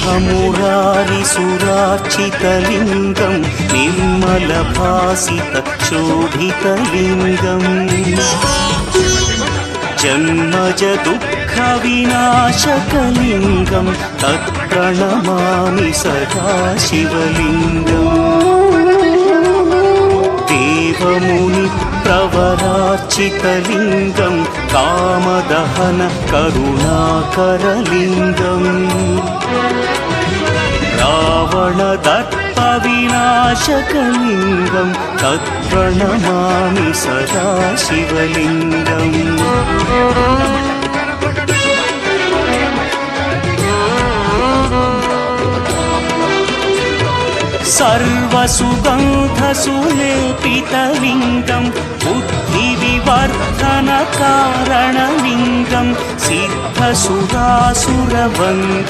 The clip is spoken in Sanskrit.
ब्रह्ममुरारिसुरार्चितलिङ्गं निर्मलभासितशोभितलिङ्गम् जन्मज दुःखविनाशकलिङ्गं तत्प्रणमामि सदा शिवलिङ्गम् देवमुनिप्रवरार्चितलिङ्गं कामदहन करुणाकरलिङ्गम् रावणदर्पविनाशकलिङ्गं तत्प्रणमामि सदा शिवलिङ्गम् सर्वसुगन्धसुलेपितलिङ्गं बुद्धिविवर्धनकारणलिङ्गं सिद्धसुरासुरवन्द्य